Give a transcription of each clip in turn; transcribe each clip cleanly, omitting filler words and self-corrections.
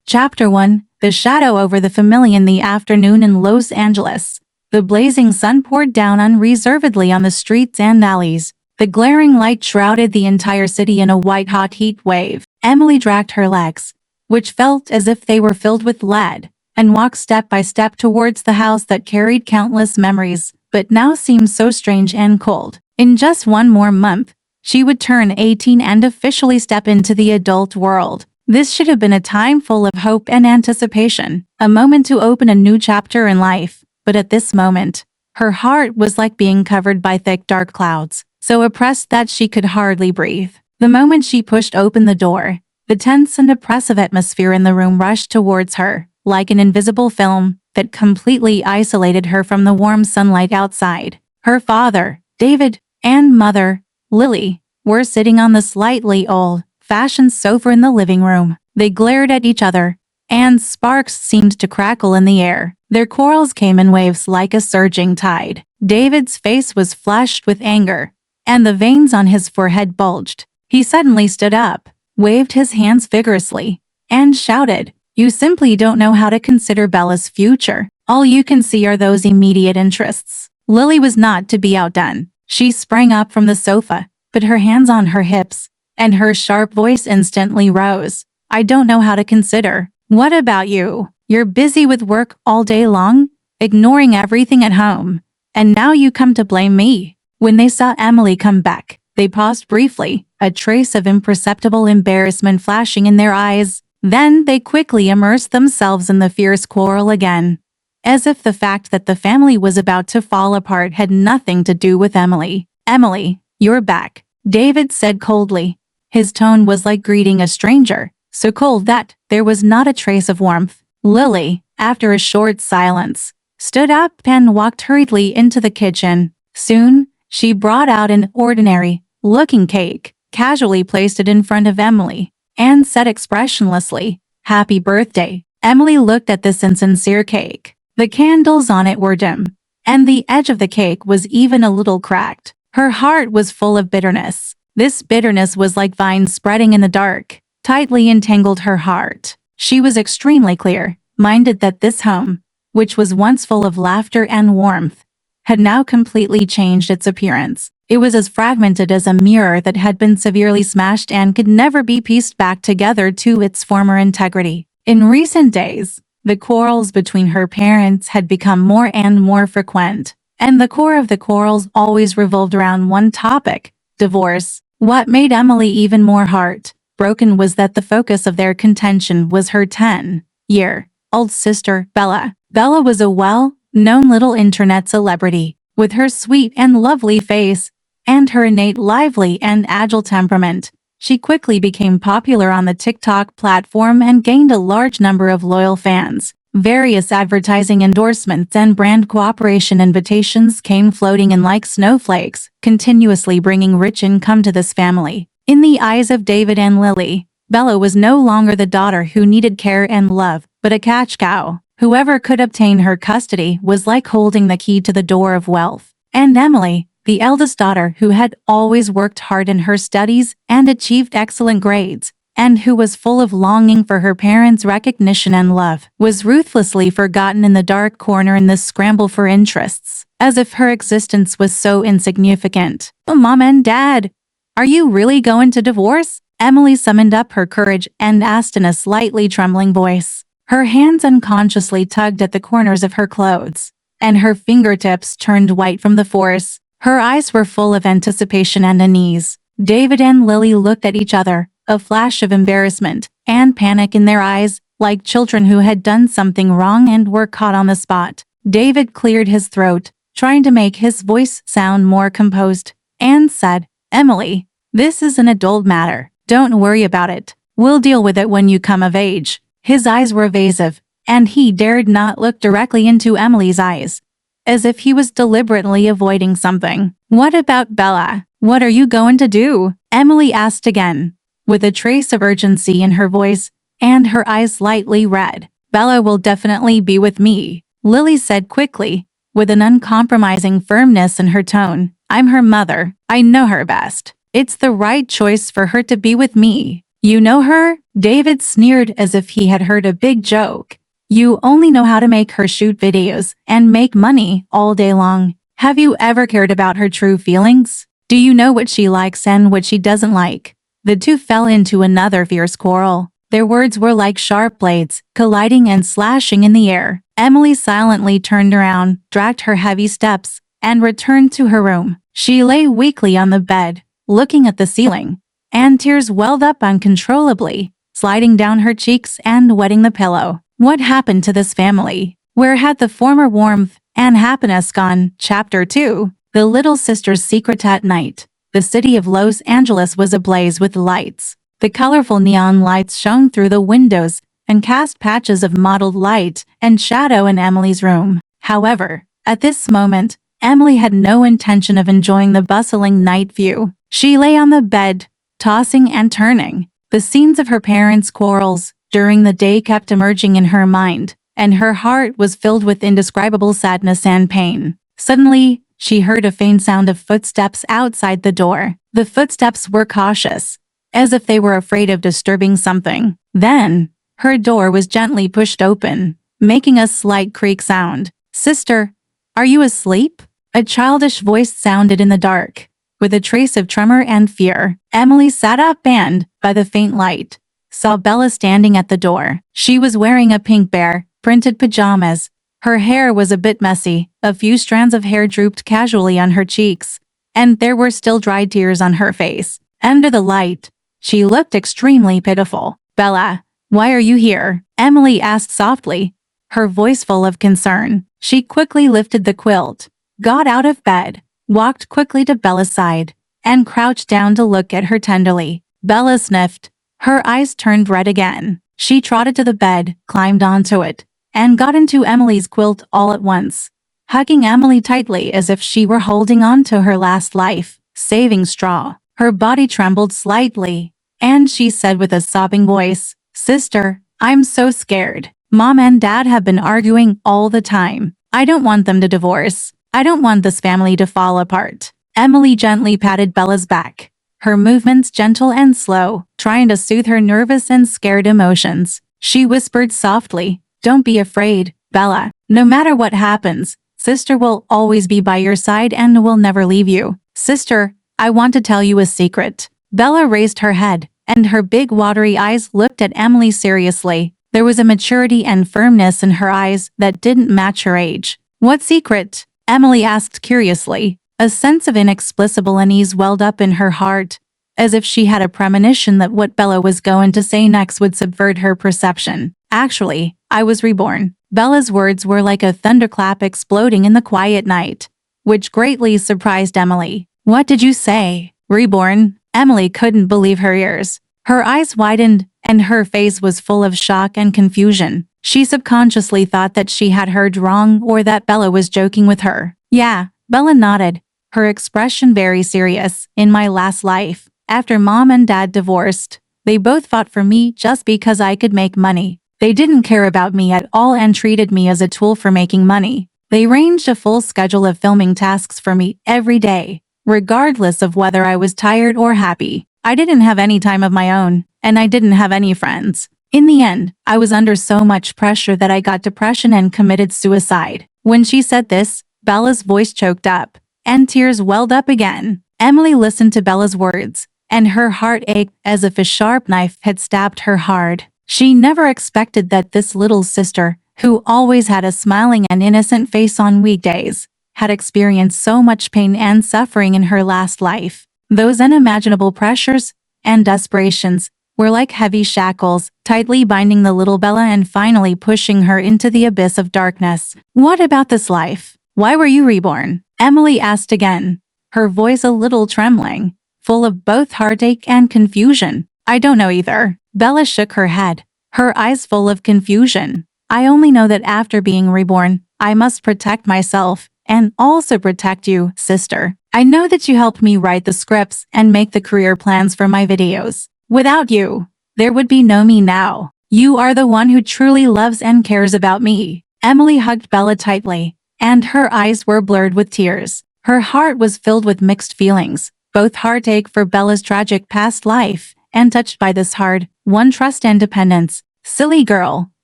Chapter 1. The shadow over the family in the afternoon in Los Angeles. The blazing sun poured down unreservedly on the streets and alleys. The glaring light shrouded the entire city in a white-hot heat wave. Emily dragged her legs, which felt as if they were filled with lead, and walked step by step towards the house that carried countless memories, but now seemed so strange and cold. In just one more month, she would turn 18 and officially step into the adult world. This should have been a time full of hope and anticipation, a moment to open a new chapter in life. But at this moment, her heart was like being covered by thick dark clouds, so oppressed that she could hardly breathe. The moment she pushed open the door, the tense and oppressive atmosphere in the room rushed towards her, like an invisible film that completely isolated her from the warm sunlight outside. Her father, David, and mother, Lily, were sitting on the slightly old-fashioned sofa in the living room. They glared at each other, and sparks seemed to crackle in the air. Their quarrels came in waves like a surging tide. David's face was flushed with anger, and the veins on his forehead bulged. He suddenly stood up, waved his hands vigorously, and shouted, "You simply don't know how to consider Bella's future. All you can see are those immediate interests." Lily was not to be outdone. She sprang up from the sofa, put her hands on her hips, and her sharp voice instantly rose. "I don't know how to consider. What about you? You're busy with work all day long, ignoring everything at home, and now you come to blame me." When they saw Emily come back, they paused briefly, a trace of imperceptible embarrassment flashing in their eyes. Then they quickly immersed themselves in the fierce quarrel again, as if the fact that the family was about to fall apart had nothing to do with Emily. "Emily, you're back," David said coldly. His tone was like greeting a stranger, so cold that there was not a trace of warmth. Lily, after a short silence, stood up and walked hurriedly into the kitchen. Soon, she brought out an ordinary-looking cake, casually placed it in front of Emily, and said expressionlessly, "Happy birthday." Emily looked at this insincere cake. The candles on it were dim, and the edge of the cake was even a little cracked. Her heart was full of bitterness. This bitterness was like vines spreading in the dark, tightly entangled her heart. She was extremely clear-minded that this home, which was once full of laughter and warmth, had now completely changed its appearance. It was as fragmented as a mirror that had been severely smashed and could never be pieced back together to its former integrity. In recent days, the quarrels between her parents had become more and more frequent, and the core of the quarrels always revolved around one topic: divorce. What made Emily even more heartbroken was that the focus of their contention was her 10-year-old sister, Bella. Bella was a well-known little internet celebrity. With her sweet and lovely face, and her innate lively and agile temperament, she quickly became popular on the TikTok platform and gained a large number of loyal fans. Various advertising endorsements and brand cooperation invitations came floating in like snowflakes, continuously bringing rich income to this family. In the eyes of David and Lily, Bella was no longer the daughter who needed care and love, but a cash cow. Whoever could obtain her custody was like holding the key to the door of wealth. And Emily, the eldest daughter who had always worked hard in her studies and achieved excellent grades, and who was full of longing for her parents' recognition and love, was ruthlessly forgotten in the dark corner in this scramble for interests, as if her existence was so insignificant. "Mom and Dad, are you really going to divorce?" Emily summoned up her courage and asked in a slightly trembling voice. Her hands unconsciously tugged at the corners of her clothes, and her fingertips turned white from the force. Her eyes were full of anticipation and unease. David and Lily looked at each other, a flash of embarrassment and panic in their eyes, like children who had done something wrong and were caught on the spot. David cleared his throat, trying to make his voice sound more composed, and said, "Emily, this is an adult matter. Don't worry about it. We'll deal with it when you come of age." His eyes were evasive, and he dared not look directly into Emily's eyes, as if he was deliberately avoiding something. "What about Bella? What are you going to do?" Emily asked again, with a trace of urgency in her voice and her eyes slightly red. "Bella will definitely be with me," Lily said quickly, with an uncompromising firmness in her tone. "I'm her mother. I know her best. It's the right choice for her to be with me. You know her? David sneered as if he had heard a big joke. You only know how to make her shoot videos and make money all day long. Have you ever cared about her true feelings? Do you know what she likes and what she doesn't like? The two fell into another fierce quarrel. Their words were like sharp blades, colliding and slashing in the air. Emily silently turned around, dragged her heavy steps, and returned to her room. She lay weakly on the bed, looking at the ceiling, and tears welled up uncontrollably, sliding down her cheeks and wetting the pillow. What happened to this family? Where had the former warmth and happiness gone? Chapter 2. The Little Sister's Secret at Night. The city of Los Angeles was ablaze with lights. The colorful neon lights shone through the windows and cast patches of mottled light and shadow in Emily's room. However, at this moment, Emily had no intention of enjoying the bustling night view. She lay on the bed, tossing and turning. The scenes of her parents' quarrels during the day kept emerging in her mind, and her heart was filled with indescribable sadness and pain. Suddenly, she heard a faint sound of footsteps outside the door. The footsteps were cautious, as if they were afraid of disturbing something. Then, her door was gently pushed open, making a slight creak sound. "Sister, are you asleep?" A childish voice sounded in the dark, with a trace of tremor and fear. Emily sat up and, by the faint light, saw Bella standing at the door. She was wearing a pink bear, printed pajamas. Her hair was a bit messy, a few strands of hair drooped casually on her cheeks, and there were still dried tears on her face. Under the light, she looked extremely pitiful. "Bella, why are you here?" Emily asked softly, her voice full of concern. She quickly lifted the quilt, got out of bed, walked quickly to Bella's side, and crouched down to look at her tenderly. Bella sniffed. Her eyes turned red again. She trotted to the bed, climbed onto it, and got into Emily's quilt all at once, hugging Emily tightly as if she were holding on to her last life-saving straw. Her body trembled slightly, and she said with a sobbing voice, "Sister, I'm so scared. Mom and Dad have been arguing all the time. I don't want them to divorce. I don't want this family to fall apart." Emily gently patted Bella's back, her movements gentle and slow, trying to soothe her nervous and scared emotions. She whispered softly, "Don't be afraid, Bella. No matter what happens, Sister will always be by your side and will never leave you. Sister, I want to tell you a secret." Bella raised her head, and her big watery eyes looked at Emily seriously. There was a maturity and firmness in her eyes that didn't match her age. "What secret?" Emily asked curiously. A sense of inexplicable unease welled up in her heart, as if she had a premonition that what Bella was going to say next would subvert her perception. "Actually, I was reborn." Bella's words were like a thunderclap exploding in the quiet night, which greatly surprised Emily. "What did you say? Reborn?" Emily couldn't believe her ears. Her eyes widened, and her face was full of shock and confusion. She subconsciously thought that she had heard wrong or that Bella was joking with her. "Yeah," Bella nodded, her expression very serious. "In my last life, after Mom and Dad divorced, they both fought for me just because I could make money. They didn't care about me at all and treated me as a tool for making money. They arranged a full schedule of filming tasks for me every day, regardless of whether I was tired or happy. I didn't have any time of my own, and I didn't have any friends. In the end, I was under so much pressure that I got depression and committed suicide." When she said this, Bella's voice choked up, and tears welled up again. Emily listened to Bella's words, and her heart ached as if a sharp knife had stabbed her hard. She never expected that this little sister, who always had a smiling and innocent face on weekdays, had experienced so much pain and suffering in her last life. Those unimaginable pressures and desperations were like heavy shackles, tightly binding the little Bella and finally pushing her into the abyss of darkness. "What about this life? Why were you reborn?" Emily asked again, her voice a little trembling, full of both heartache and confusion. "I don't know either." Bella shook her head, her eyes full of confusion. "I only know that after being reborn, I must protect myself and also protect you, sister. I know that you helped me write the scripts and make the career plans for my videos. Without you, there would be no me now. You are the one who truly loves and cares about me." Emily hugged Bella tightly, and her eyes were blurred with tears. Her heart was filled with mixed feelings, both heartache for Bella's tragic past life and touched by this hard-won trust and dependence. Silly girl,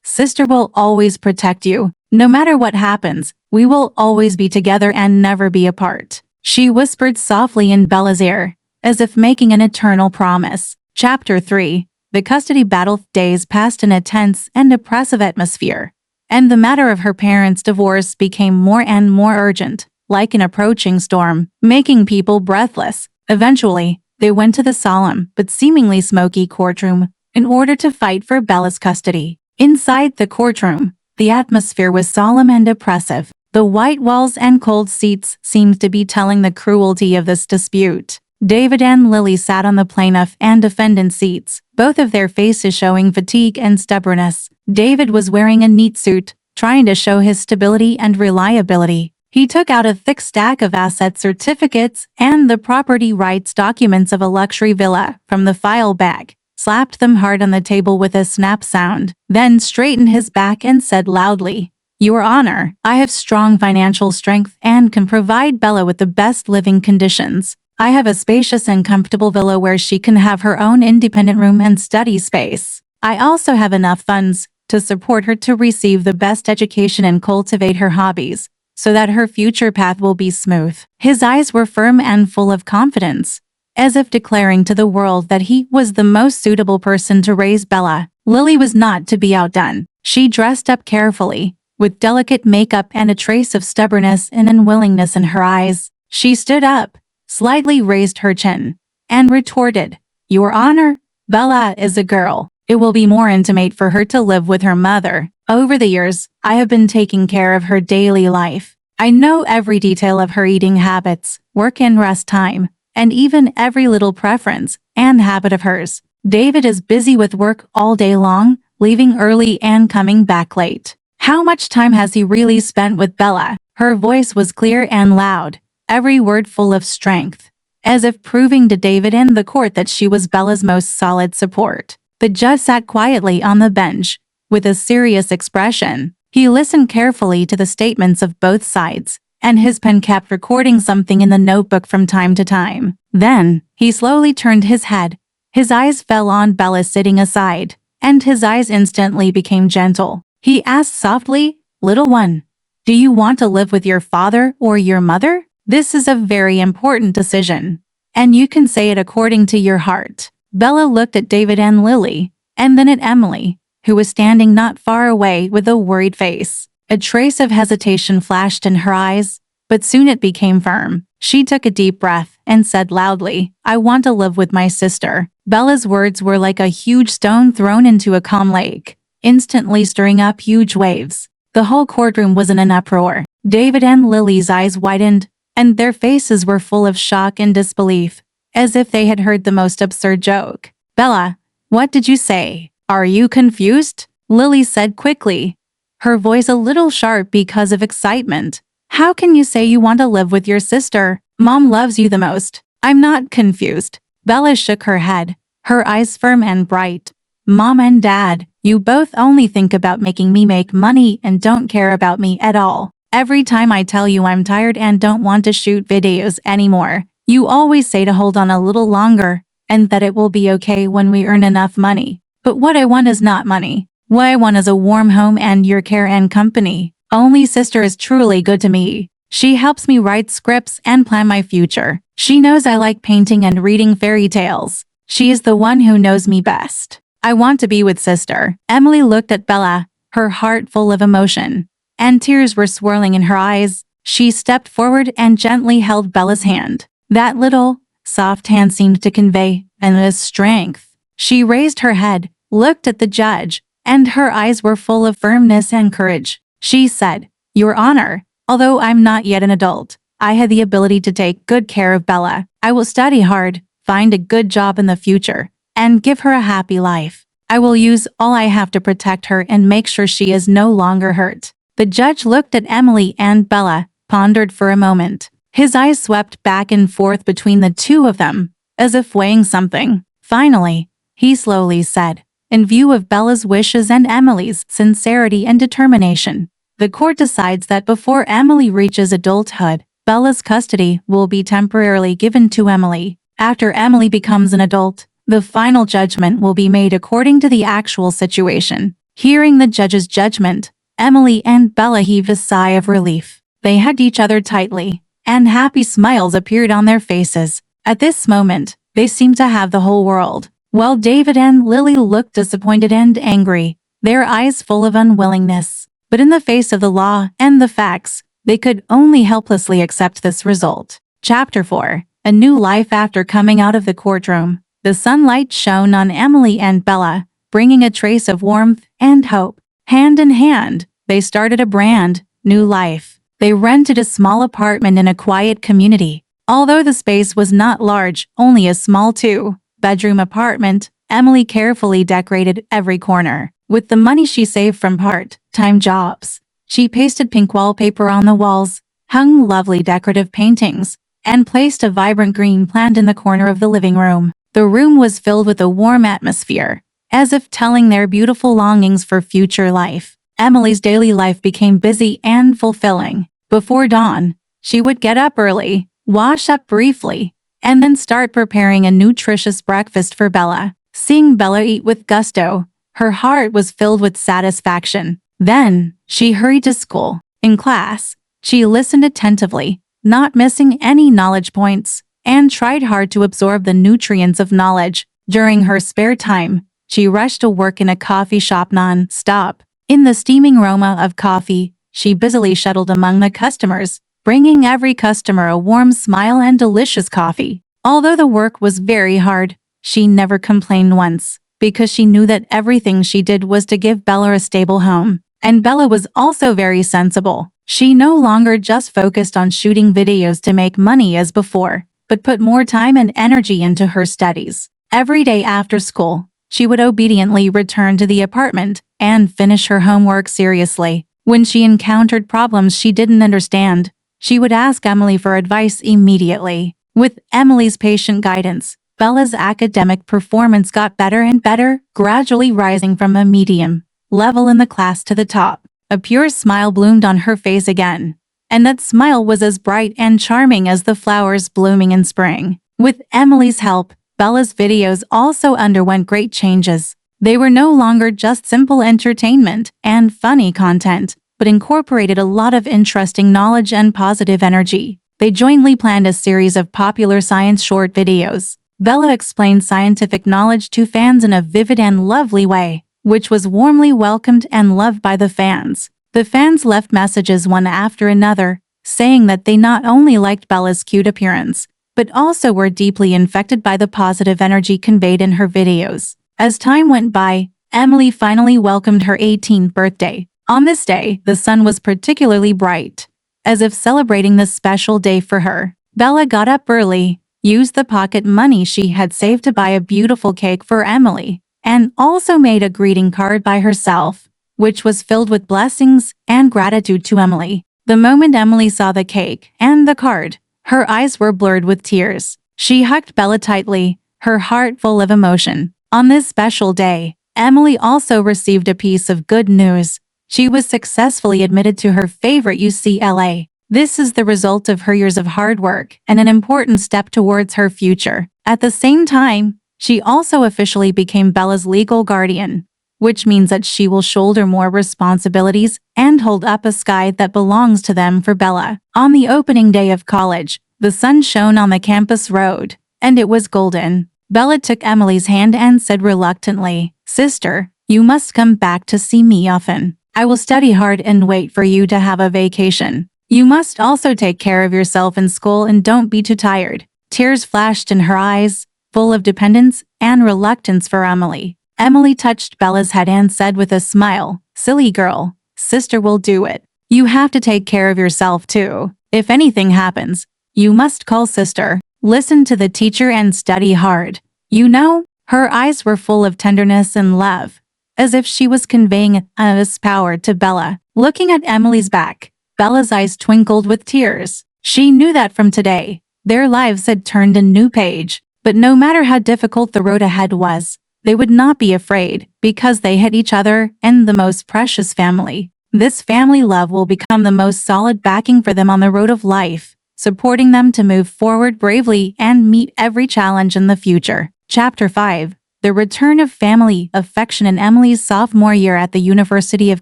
sister will always protect you. No matter what happens, we will always be together and never be apart. She whispered softly in Bella's ear, as if making an eternal promise. Chapter 3. The custody battle. Days passed in a tense and oppressive atmosphere, and the matter of her parents' divorce became more and more urgent, like an approaching storm, making people breathless. Eventually, they went to the solemn but seemingly smoky courtroom in order to fight for Bella's custody. Inside the courtroom, the atmosphere was solemn and oppressive. The white walls and cold seats seemed to be telling the cruelty of this dispute. David and Lily sat on the plaintiff and defendant seats, both of their faces showing fatigue and stubbornness. David was wearing a neat suit, trying to show his stability and reliability. He took out a thick stack of asset certificates and the property rights documents of a luxury villa from the file bag, slapped them hard on the table with a snap sound, then straightened his back and said loudly, "Your Honor, I have strong financial strength and can provide Bella with the best living conditions. I have a spacious and comfortable villa where she can have her own independent room and study space. I also have enough funds to support her to receive the best education and cultivate her hobbies, so that her future path will be smooth." His eyes were firm and full of confidence, as if declaring to the world that he was the most suitable person to raise Bella. Lily was not to be outdone. She dressed up carefully, with delicate makeup and a trace of stubbornness and unwillingness in her eyes. She stood up, slightly raised her chin, and retorted, "Your Honor, Bella is a girl. It will be more intimate for her to live with her mother. Over the years, I have been taking care of her daily life. I know every detail of her eating habits, work and rest time, and even every little preference and habit of hers. David is busy with work all day long, leaving early and coming back late. How much time has he really spent with Bella?" Her voice was clear and loud, every word full of strength, as if proving to David and the court that she was Bella's most solid support. The judge sat quietly on the bench, with a serious expression. He listened carefully to the statements of both sides, and his pen kept recording something in the notebook from time to time. Then, he slowly turned his head. His eyes fell on Bella sitting aside, and his eyes instantly became gentle. He asked softly, "Little one, do you want to live with your father or your mother? This is a very important decision, and you can say it according to your heart." Bella looked at David and Lily, and then at Emily, who was standing not far away with a worried face. A trace of hesitation flashed in her eyes, but soon it became firm. She took a deep breath and said loudly, "I want to live with my sister." Bella's words were like a huge stone thrown into a calm lake, instantly stirring up huge waves. The whole courtroom was in an uproar. David and Lily's eyes widened, and their faces were full of shock and disbelief, as if they had heard the most absurd joke. "Bella, what did you say? Are you confused?" Lily said quickly, her voice a little sharp because of excitement. "How can you say you want to live with your sister? Mom loves you the most." "I'm not confused." Bella shook her head, her eyes firm and bright. "Mom and Dad, you both only think about making me make money and don't care about me at all. Every time I tell you I'm tired and don't want to shoot videos anymore, you always say to hold on a little longer and that it will be okay when we earn enough money. But what I want is not money. What I want is a warm home and your care and company. Only sister is truly good to me. She helps me write scripts and plan my future. She knows I like painting and reading fairy tales. She is the one who knows me best. I want to be with sister." Emily looked at Bella, her heart full of emotion, and tears were swirling in her eyes. She stepped forward and gently held Bella's hand. That little, soft hand seemed to convey endless strength. She raised her head, looked at the judge, and her eyes were full of firmness and courage. She said, "Your Honor, although I'm not yet an adult, I have the ability to take good care of Bella. I will study hard, find a good job in the future, and give her a happy life. I will use all I have to protect her and make sure she is no longer hurt." The judge looked at Emily and Bella, pondered for a moment. His eyes swept back and forth between the two of them, as if weighing something. Finally, he slowly said, in view of Bella's wishes and Emily's sincerity and determination, the court decides that before Emily reaches adulthood, Bella's custody will be temporarily given to Emily. After Emily becomes an adult, The final judgment will be made according to the actual situation. Hearing the judge's judgment, Emily and Bella heaved a sigh of relief. They hugged each other tightly, and happy smiles appeared on their faces. At this moment, they seemed to have the whole world. While David and Lily looked disappointed and angry, their eyes full of unwillingness. But in the face of the law and the facts, they could only helplessly accept this result. Chapter 4. A New Life. After coming out of the courtroom, the sunlight shone on Emily and Bella, bringing a trace of warmth and hope. Hand in hand, they started a brand new life. They rented a small apartment in a quiet community. Although the space was not large, only a small two-bedroom apartment, Emily carefully decorated every corner. With the money she saved from part-time jobs, she pasted pink wallpaper on the walls, hung lovely decorative paintings, and placed a vibrant green plant in the corner of the living room. The room was filled with a warm atmosphere, as if telling their beautiful longings for future life. Emily's daily life became busy and fulfilling. Before dawn, she would get up early, wash up briefly, and then start preparing a nutritious breakfast for Bella. Seeing Bella eat with gusto, her heart was filled with satisfaction. Then, she hurried to school. In class, she listened attentively, not missing any knowledge points, and tried hard to absorb the nutrients of knowledge. During her spare time, she rushed to work in a coffee shop non-stop. In the steaming aroma of coffee, she busily shuttled among the customers, bringing every customer a warm smile and delicious coffee. Although the work was very hard, she never complained once, because she knew that everything she did was to give Bella a stable home. And Bella was also very sensible. She no longer just focused on shooting videos to make money as before, but put more time and energy into her studies. Every day after school, she would obediently return to the apartment and finish her homework seriously. When she encountered problems she didn't understand, she would ask Emily for advice immediately. With Emily's patient guidance, Bella's academic performance got better and better, gradually rising from a medium level in the class to the top. A pure smile bloomed on her face again, and that smile was as bright and charming as the flowers blooming in spring. With Emily's help, Bella's videos also underwent great changes. They were no longer just simple entertainment and funny content, but incorporated a lot of interesting knowledge and positive energy. They jointly planned a series of popular science short videos. Bella explained scientific knowledge to fans in a vivid and lovely way, which was warmly welcomed and loved by the fans. The fans left messages one after another, saying that they not only liked Bella's cute appearance, but also were deeply infected by the positive energy conveyed in her videos. As time went by, Emily finally welcomed her 18th birthday. On this day, the sun was particularly bright, as if celebrating this special day for her. Bella got up early, used the pocket money she had saved to buy a beautiful cake for Emily, and also made a greeting card by herself, which was filled with blessings and gratitude to Emily. The moment Emily saw the cake and the card, her eyes were blurred with tears. She hugged Bella tightly, her heart full of emotion. On this special day, Emily also received a piece of good news. She was successfully admitted to her favorite UCLA. This is the result of her years of hard work and an important step towards her future. At the same time, she also officially became Bella's legal guardian, which means that she will shoulder more responsibilities and hold up a sky that belongs to them for Bella. On the opening day of college, the sun shone on the campus road, and it was golden. Bella took Emily's hand and said reluctantly, "Sister, you must come back to see me often. I will study hard and wait for you to have a vacation. You must also take care of yourself in school and don't be too tired." Tears flashed in her eyes, full of dependence and reluctance for Emily. Emily touched Bella's head and said with a smile, "Silly girl, sister will do it. You have to take care of yourself too. If anything happens, you must call sister. Listen to the teacher and study hard. You know?" Her eyes were full of tenderness and love, as if she was conveying this power to Bella. Looking at Emily's back, Bella's eyes twinkled with tears. She knew that from today, their lives had turned a new page. But no matter how difficult the road ahead was, they would not be afraid, because they had each other and the most precious family. This family love will become the most solid backing for them on the road of life, supporting them to move forward bravely and meet every challenge in the future. Chapter 5. The Return of Family Affection. In Emily's sophomore year at the University of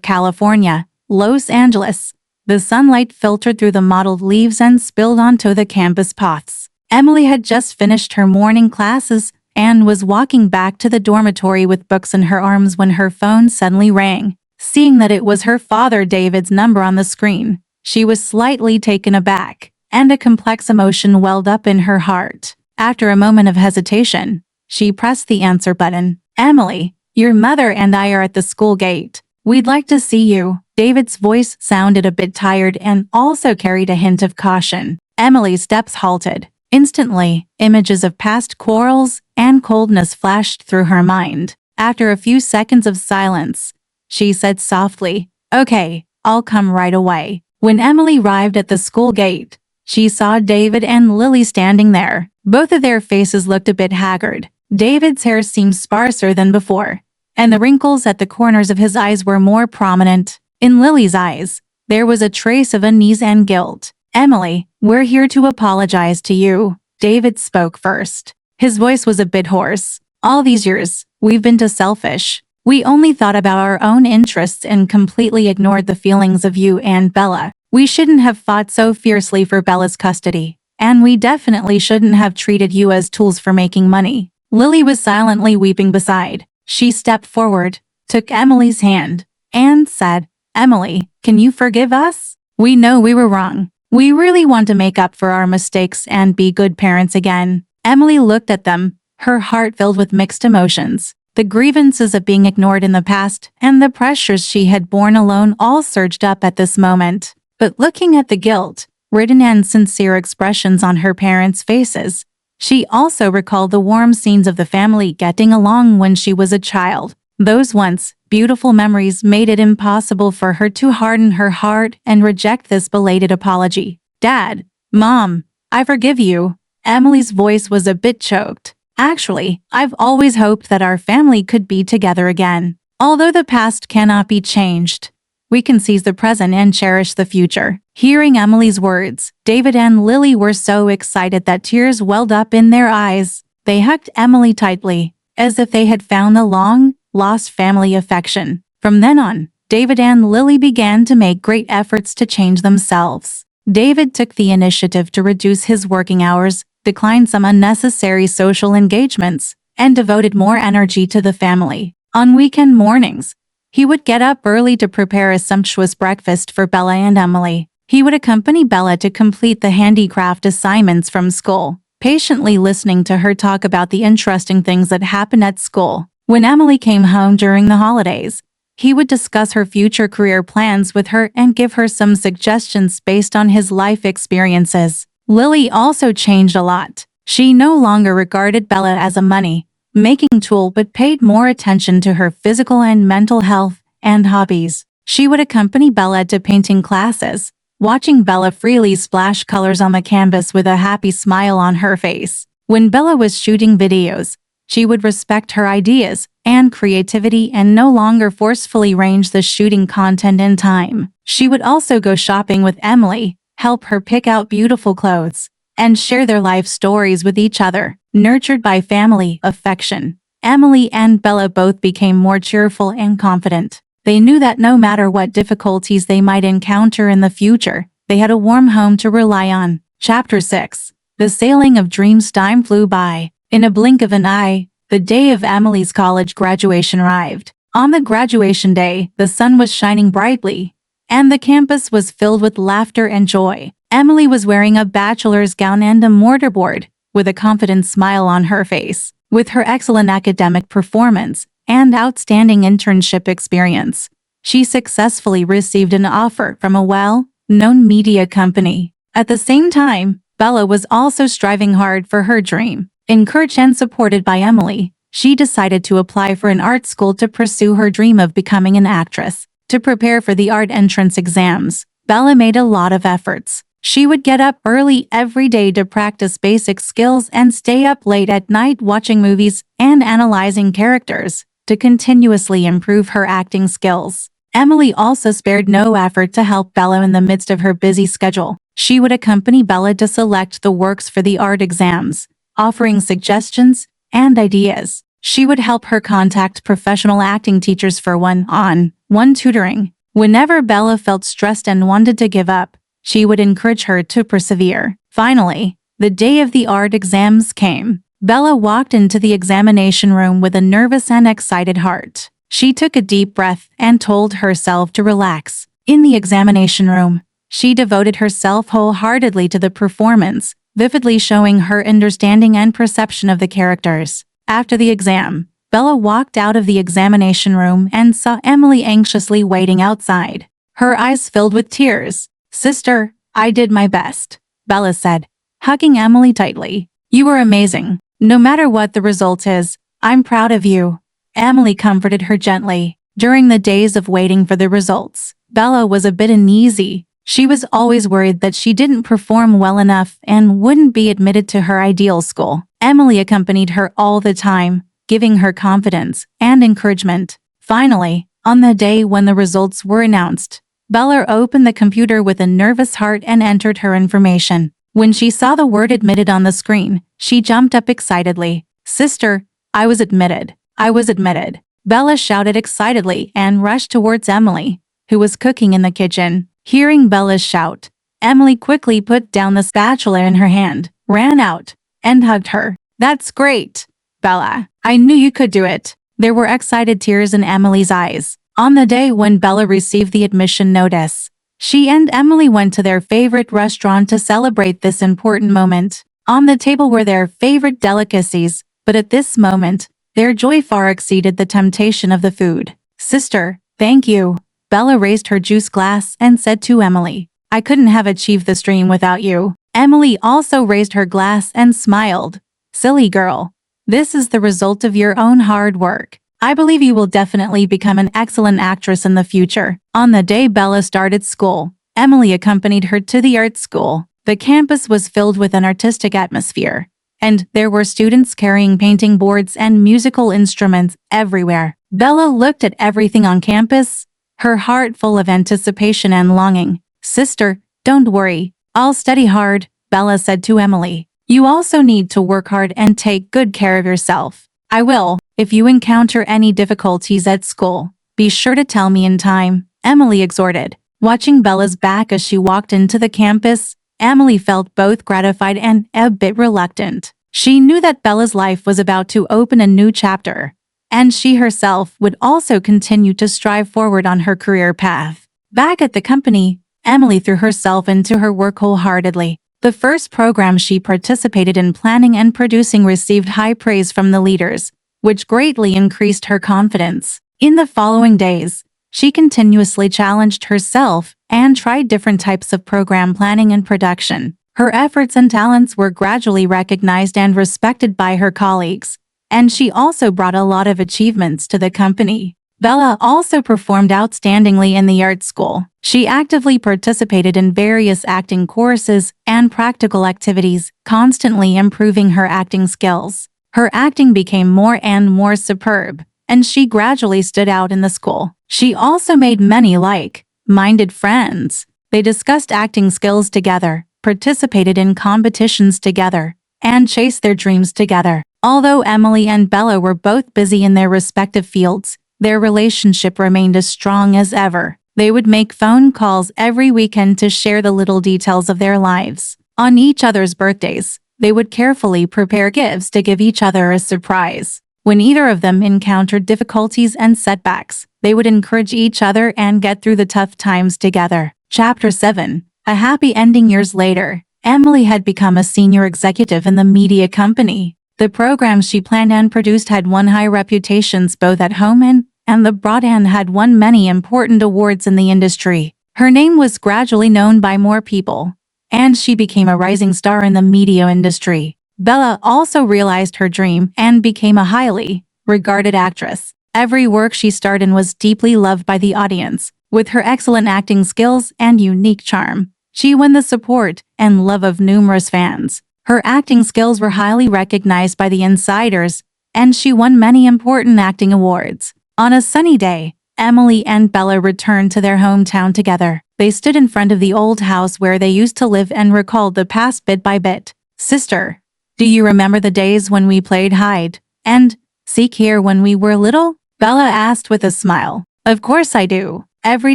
California, Los Angeles, the sunlight filtered through the mottled leaves and spilled onto the campus paths. Emily had just finished her morning classes and was walking back to the dormitory with books in her arms when her phone suddenly rang. Seeing that it was her father David's number on the screen, she was slightly taken aback, and a complex emotion welled up in her heart. After a moment of hesitation, she pressed the answer button. "Emily, your mother and I are at the school gate. We'd like to see you." David's voice sounded a bit tired and also carried a hint of caution. Emily's steps halted. Instantly, images of past quarrels and coldness flashed through her mind. After a few seconds of silence, she said softly, "Okay, I'll come right away." When Emily arrived at the school gate, she saw David and Lily standing there. Both of their faces looked a bit haggard. David's hair seemed sparser than before, and the wrinkles at the corners of his eyes were more prominent. In Lily's eyes, there was a trace of unease and guilt. "Emily, we're here to apologize to you." David spoke first. His voice was a bit hoarse. "All these years, we've been too selfish. We only thought about our own interests and completely ignored the feelings of you and Bella. We shouldn't have fought so fiercely for Bella's custody, and we definitely shouldn't have treated you as tools for making money." Lily was silently weeping beside. She stepped forward, took Emily's hand, and said, "Emily, can you forgive us? We know we were wrong. We really want to make up for our mistakes and be good parents again." Emily looked at them, her heart filled with mixed emotions. The grievances of being ignored in the past and the pressures she had borne alone all surged up at this moment. But looking at the guilt, written and sincere expressions on her parents' faces, she also recalled the warm scenes of the family getting along when she was a child. Those once beautiful memories made it impossible for her to harden her heart and reject this belated apology. "Dad, Mom, I forgive you." Emily's voice was a bit choked. "Actually, I've always hoped that our family could be together again. Although the past cannot be changed, we can seize the present and cherish the future." Hearing Emily's words, David and Lily were so excited that tears welled up in their eyes. They hugged Emily tightly, as if they had found the long-lost family affection. From then on, David and Lily began to make great efforts to change themselves. David took the initiative to reduce his working hours, declined some unnecessary social engagements, and devoted more energy to the family. On weekend mornings, he would get up early to prepare a sumptuous breakfast for Bella and Emily. He would accompany Bella to complete the handicraft assignments from school, patiently listening to her talk about the interesting things that happened at school. When Emily came home during the holidays, he would discuss her future career plans with her and give her some suggestions based on his life experiences. Lily also changed a lot. She no longer regarded Bella as a money-making tool but paid more attention to her physical and mental health and hobbies. She would accompany Bella to painting classes, watching Bella freely splash colors on the canvas with a happy smile on her face. When Bella was shooting videos, she would respect her ideas and creativity and no longer forcefully arrange the shooting content in time. She would also go shopping with Emily, help her pick out beautiful clothes, and share their life stories with each other. Nurtured by family affection, Emily and Bella both became more cheerful and confident. They knew that no matter what difficulties they might encounter in the future, they had a warm home to rely on. Chapter 6. The Sailing of Dreams. Time flew by. In a blink of an eye, the day of Emily's college graduation arrived. On the graduation day, the sun was shining brightly, and the campus was filled with laughter and joy. Emily was wearing a bachelor's gown and a mortarboard, with a confident smile on her face. With her excellent academic performance and outstanding internship experience, she successfully received an offer from a well-known media company. At the same time, Bella was also striving hard for her dream. Encouraged and supported by Emily, she decided to apply for an art school to pursue her dream of becoming an actress. To prepare for the art entrance exams, Bella made a lot of efforts. She would get up early every day to practice basic skills and stay up late at night watching movies and analyzing characters to continuously improve her acting skills. Emily also spared no effort to help Bella in the midst of her busy schedule. She would accompany Bella to select the works for the art exams, offering suggestions and ideas. She would help her contact professional acting teachers for one-on-one tutoring. Whenever Bella felt stressed and wanted to give up, she would encourage her to persevere. Finally, the day of the art exams came. Bella walked into the examination room with a nervous and excited heart. She took a deep breath and told herself to relax. In the examination room, she devoted herself wholeheartedly to the performance, vividly showing her understanding and perception of the characters. After the exam, Bella walked out of the examination room and saw Emily anxiously waiting outside. Her eyes filled with tears. "Sister, I did my best," Bella said, hugging Emily tightly. "You were amazing. No matter what the result is, I'm proud of you." Emily comforted her gently. During the days of waiting for the results, Bella was a bit uneasy. She was always worried that she didn't perform well enough and wouldn't be admitted to her ideal school. Emily accompanied her all the time, giving her confidence and encouragement. Finally, on the day when the results were announced, Bella opened the computer with a nervous heart and entered her information. When she saw the word admitted on the screen, she jumped up excitedly. "Sister, I was admitted. I was admitted." Bella shouted excitedly and rushed towards Emily, who was cooking in the kitchen. Hearing Bella's shout, Emily quickly put down the spatula in her hand, ran out, and hugged her. "That's great, Bella. I knew you could do it." There were excited tears in Emily's eyes. On the day when Bella received the admission notice, she and Emily went to their favorite restaurant to celebrate this important moment. On the table were their favorite delicacies, but at this moment, their joy far exceeded the temptation of the food. "Sister, thank you." Bella raised her juice glass and said to Emily, "I couldn't have achieved this dream without you." Emily also raised her glass and smiled. "Silly girl. This is the result of your own hard work. I believe you will definitely become an excellent actress in the future." On the day Bella started school, Emily accompanied her to the art school. The campus was filled with an artistic atmosphere, and there were students carrying painting boards and musical instruments everywhere. Bella looked at everything on campus, her heart full of anticipation and longing. "Sister, don't worry. I'll study hard," Bella said to Emily. "You also need to work hard and take good care of yourself." "I will. If you encounter any difficulties at school, be sure to tell me in time," Emily exhorted. Watching Bella's back as she walked into the campus, Emily felt both gratified and a bit reluctant. She knew that Bella's life was about to open a new chapter, and she herself would also continue to strive forward on her career path. Back at the company, Emily threw herself into her work wholeheartedly. The first program she participated in planning and producing received high praise from the leaders, which greatly increased her confidence. In the following days, she continuously challenged herself and tried different types of program planning and production. Her efforts and talents were gradually recognized and respected by her colleagues, and she also brought a lot of achievements to the company. Bella also performed outstandingly in the art school. She actively participated in various acting courses and practical activities, constantly improving her acting skills. Her acting became more and more superb, and she gradually stood out in the school. She also made many like-minded friends. They discussed acting skills together, participated in competitions together, and chased their dreams together. Although Emily and Bella were both busy in their respective fields, their relationship remained as strong as ever. They would make phone calls every weekend to share the little details of their lives. On each other's birthdays, they would carefully prepare gifts to give each other a surprise. When either of them encountered difficulties and setbacks, they would encourage each other and get through the tough times together. Chapter 7. A happy ending. Years later, Emily had become a senior executive in the media company. The programs she planned and produced had won high reputations both at home and abroad and had won many important awards in the industry. Her name was gradually known by more people, and she became a rising star in the media industry. Bella also realized her dream and became a highly regarded actress. Every work she starred in was deeply loved by the audience. With her excellent acting skills and unique charm, she won the support and love of numerous fans. Her acting skills were highly recognized by the insiders, and she won many important acting awards. On a sunny day, Emily and Bella returned to their hometown together. They stood in front of the old house where they used to live and recalled the past bit by bit. "Sister, Do you remember the days when we played hide and seek here when we were little? Bella asked with a smile. Of course I do. Every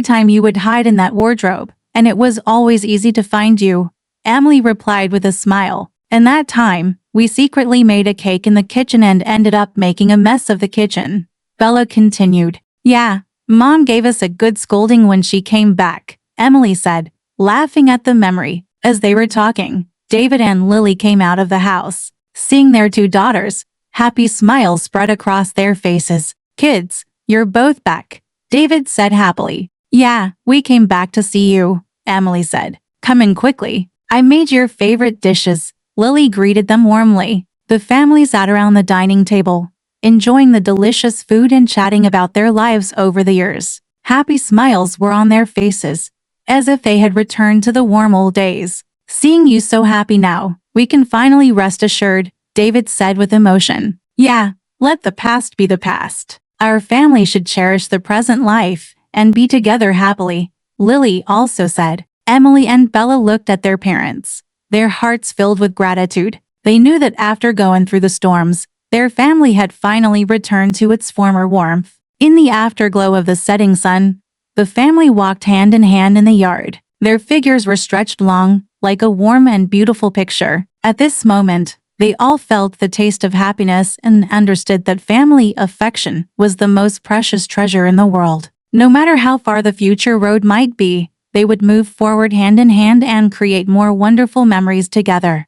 time you would hide in that wardrobe, and it was always easy to find you. Emily replied with a smile. And that time, we secretly made a cake in the kitchen and ended up making a mess of the kitchen. Bella continued. Yeah, Mom gave us a good scolding when she came back, Emily said, laughing at the memory. As they were talking, David and Lily came out of the house. Seeing their two daughters, happy smiles spread across their faces. Kids, you're both back, David said happily. Yeah, we came back to see you, Emily said. Come in quickly. I made your favorite dishes. Lily greeted them warmly. The family sat around the dining table, enjoying the delicious food and chatting about their lives over the years. Happy smiles were on their faces, as if they had returned to the warm old days. Seeing you so happy now, we can finally rest assured, David said with emotion. Yeah, let the past be the past. Our family should cherish the present life and be together happily, Lily also said. Emily and Bella looked at their parents, their hearts filled with gratitude. They knew that after going through the storms, their family had finally returned to its former warmth. In the afterglow of the setting sun, the family walked hand in hand in the yard. Their figures were stretched long, like a warm and beautiful picture. At this moment, they all felt the taste of happiness and understood that family affection was the most precious treasure in the world. No matter how far the future road might be, they would move forward hand in hand and create more wonderful memories together.